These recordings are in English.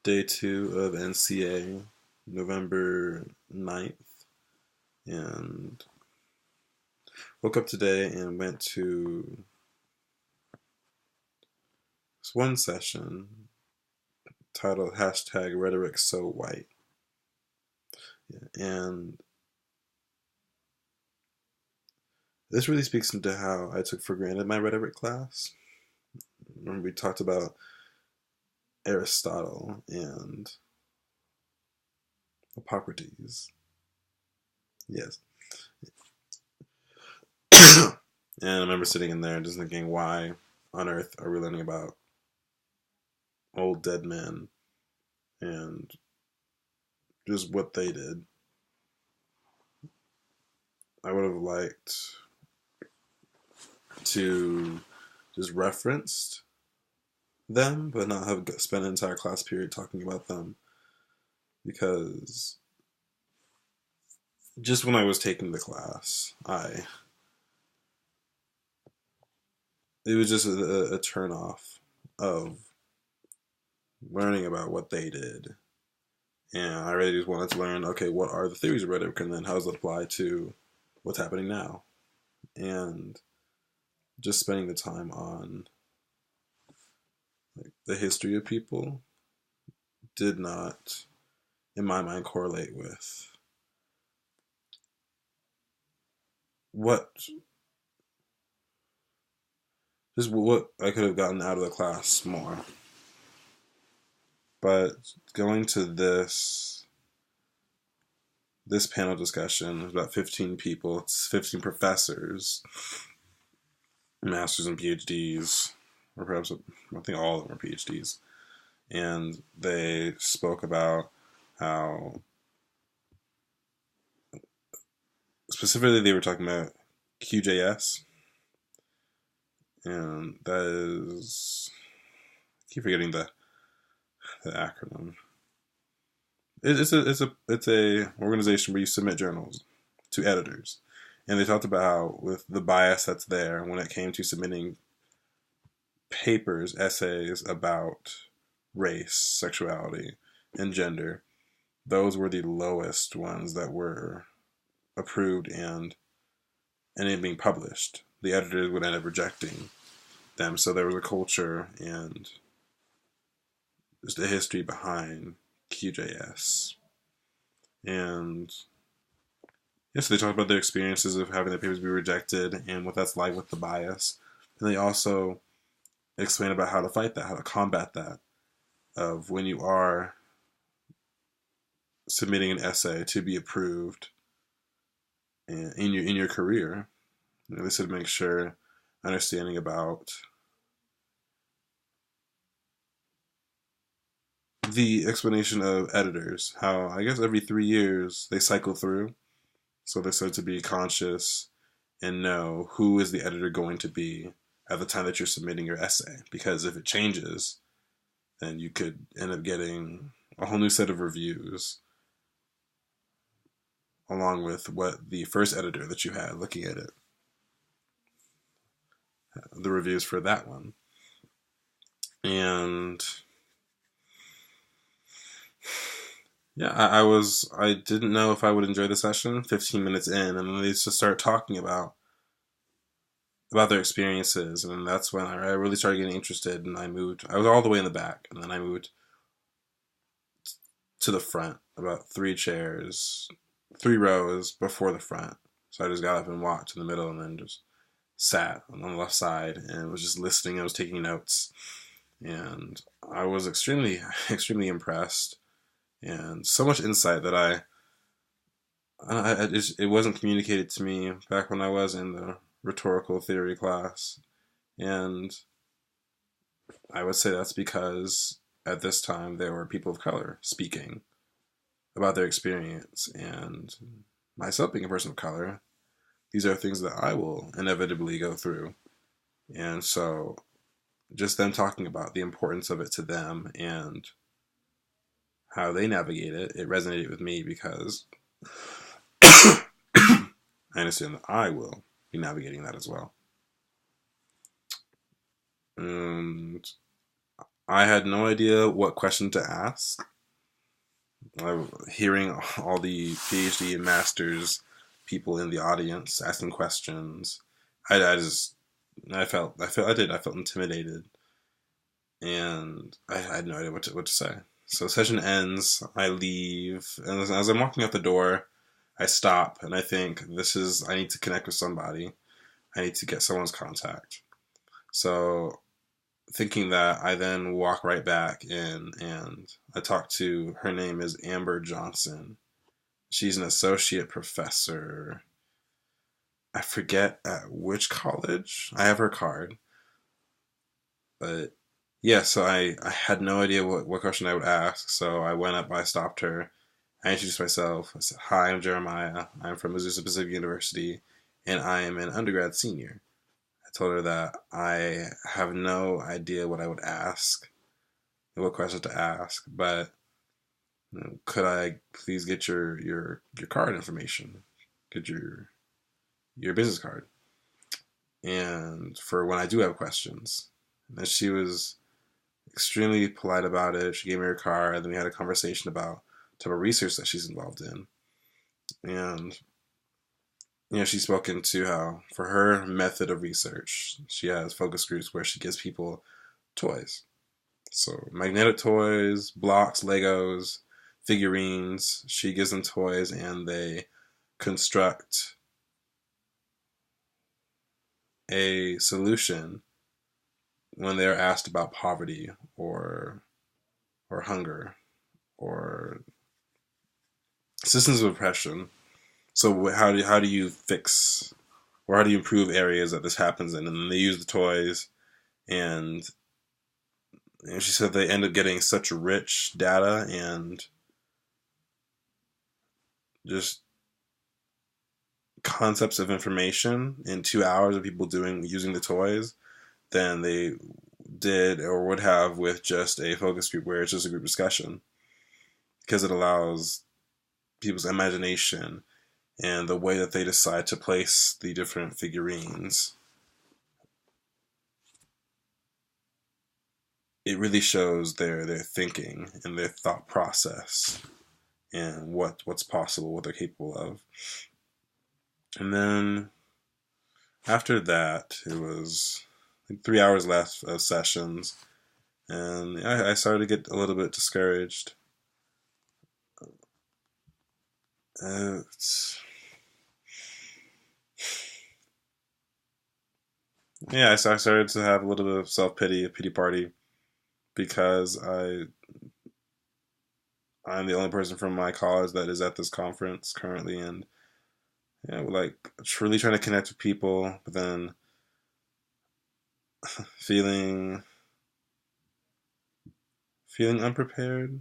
Day 2 of NCA, November 9th, and woke up today and went to this one session titled #Rhetoric So White. And this really speaks into how I took for granted my rhetoric class. Remember we talked about Aristotle and Hippocrates. Yes. And I remember sitting in there and just thinking, why on earth are we learning about old dead men and just what they did? I would have liked to just referenced them, but not have spent an entire class period talking about them, because just when I was taking the class, it was just a turn off of learning about what they did. And I really just wanted to learn, okay, what are the theories of rhetoric, and then how does it apply to what's happening now? And just spending the time on the history of people did not, in my mind, correlate with what I could have gotten out of the class more. But going to this panel discussion, there's about 15 people. It's 15 professors, masters and PhDs, or perhaps I think all of them are PhDs. And they spoke about how, specifically they were talking about QJS, and that is, I keep forgetting the acronym. It's a organization where you submit journals to editors, and they talked about how, with the bias that's there when it came to submitting papers, essays about race, sexuality, and gender, those were the lowest ones that were approved and it being published. The editors would end up rejecting them. So there was a culture and just a history behind QJS. And yes, they talked about their experiences of having their papers be rejected and what that's like with the bias. And they also explained about how to fight that, how to combat that, of when you are submitting an essay to be approved in your career. They said make sure understanding about the explanation of editors, how I guess every 3 years they cycle through. So they said to be conscious and know who is the editor going to be at the time that you're submitting your essay. Because if it changes, then you could end up getting a whole new set of reviews along with what the first editor that you had looking at it, the reviews for that one. And yeah, I didn't know if I would enjoy the session 15 minutes in, and then they just start talking about their experiences, and that's when I really started getting interested, and I was all the way in the back, and then I moved to the front, about 3 rows before the front. So I just got up and walked to the middle, and then just sat on the left side, and was just listening. I was taking notes, and I was extremely, extremely impressed. And so much insight that it wasn't communicated to me back when I was in the rhetorical theory class. And I would say that's because at this time there were people of color speaking about their experience. And myself being a person of color, these are things that I will inevitably go through. And so just them talking about the importance of it to them and how they navigate it, it resonated with me, because I understand that I will be navigating that as well. And I had no idea what question to ask. Hearing all the PhD and masters people in the audience asking questions, I just I felt intimidated, and I had no idea what to say. So session ends, I leave, and as I'm walking out the door, I stop and I think I need to connect with somebody. I need to get someone's contact. So thinking that, I then walk right back in and I talk to her name is Amber Johnson. She's an associate professor. I forget at which college. I have her card. But yeah, so I had no idea what question I would ask. So I went up, I stopped her, I introduced myself. I said, "Hi, I'm Jeremiah. I'm from Azusa Pacific University, and I am an undergrad senior." I told her that I have no idea what I would ask, what questions to ask, but could I please get your card information, get your business card, and for when I do have questions. And she was extremely polite about it. She gave me her card, and then we had a conversation about the type of research that she's involved in, and she's spoken to how for her method of research, she has focus groups where she gives people toys. So magnetic toys, blocks, Legos, figurines. She gives them toys and they construct a solution when they're asked about poverty or hunger or systems of oppression. So how do you fix or how do you improve areas that this happens in? And then they use the toys, and she said they end up getting such rich data and just concepts of information in 2 hours of people using the toys than they did or would have with just a focus group where it's just a group discussion, because it allows people's imagination and the way that they decide to place the different figurines. It really shows their thinking and their thought process and what's possible, what they're capable of. And then after that, it was like 3 hours left of sessions, and I started to get a little bit discouraged. Yeah, I started to have a little bit of self pity, a pity party, because I'm the only person from my college that is at this conference currently, and like truly trying to connect with people, but then feeling unprepared,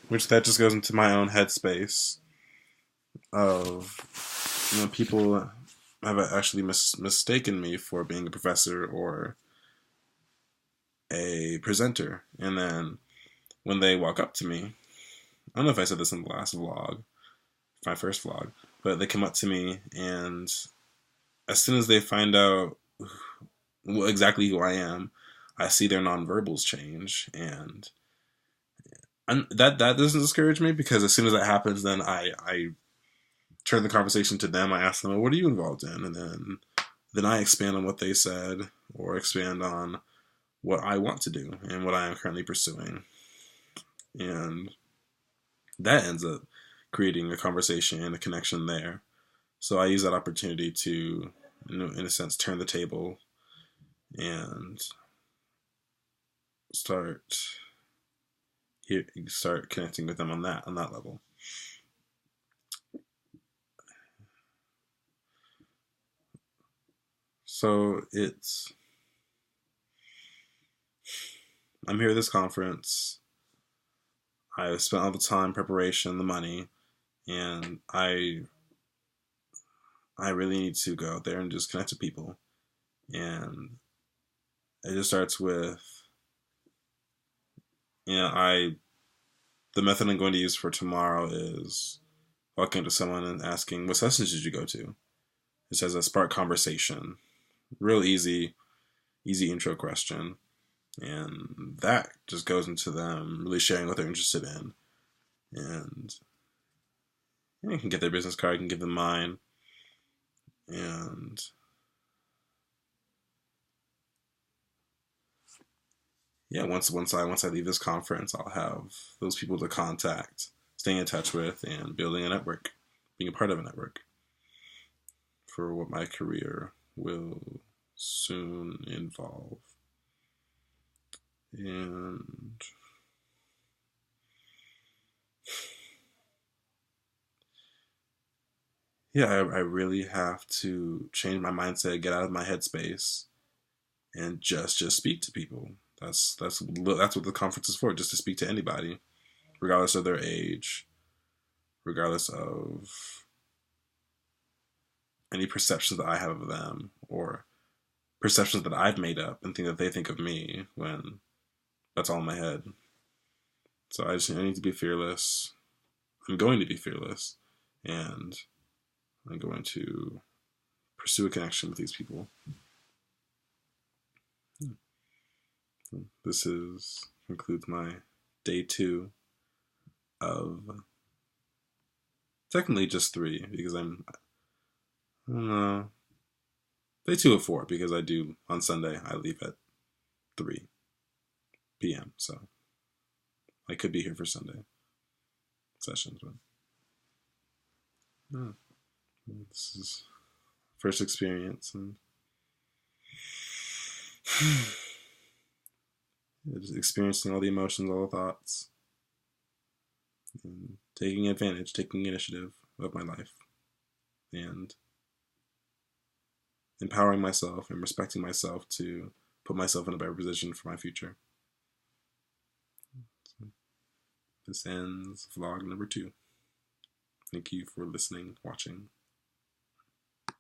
which that just goes into my own headspace of people have actually mistaken me for being a professor or a presenter, and then when they walk up to me, I don't know if I said this in the last vlog, my first vlog, but they come up to me, and as soon as they find out exactly who I am, I see their nonverbals change, and that doesn't discourage me, because as soon as that happens, then I turn the conversation to them. I ask them, well, "What are you involved in?" And then I expand on what they said, or expand on what I want to do and what I am currently pursuing, and that ends up creating a conversation and a connection there. So I use that opportunity to, in a sense, turn the table and start connecting with them on that level. So I'm here at this conference. I spent all the time, preparation, the money, and I really need to go out there and just connect to people. And it just starts with, the method I'm going to use for tomorrow is walking up to someone and asking, "What sessions did you go to?" Just as a spark conversation. Real easy intro question. And that just goes into them really sharing what they're interested in. And I can get their business card, I can give them mine. And yeah, once I leave this conference, I'll have those people to contact, staying in touch with, and building a network, being a part of a network for what my career will soon involve. And yeah, I really have to change my mindset, get out of my headspace, and just speak to people. That's what the conference is for, just to speak to anybody, regardless of their age, regardless of any perceptions that I have of them, or perceptions that I've made up and think that they think of me when that's all in my head. So I need to be fearless. I'm going to be fearless, and I'm going to pursue a connection with these people. This concludes my day 2 of technically just 3 because I don't know, day 2 of 4 because I do on Sunday I leave at 3 p.m. So I could be here for Sunday sessions, but no, this is first experience and just experiencing all the emotions, all the thoughts, and taking advantage, taking initiative of my life, and empowering myself and respecting myself to put myself in a better position for my future. So this ends vlog number 2. Thank you for listening, watching.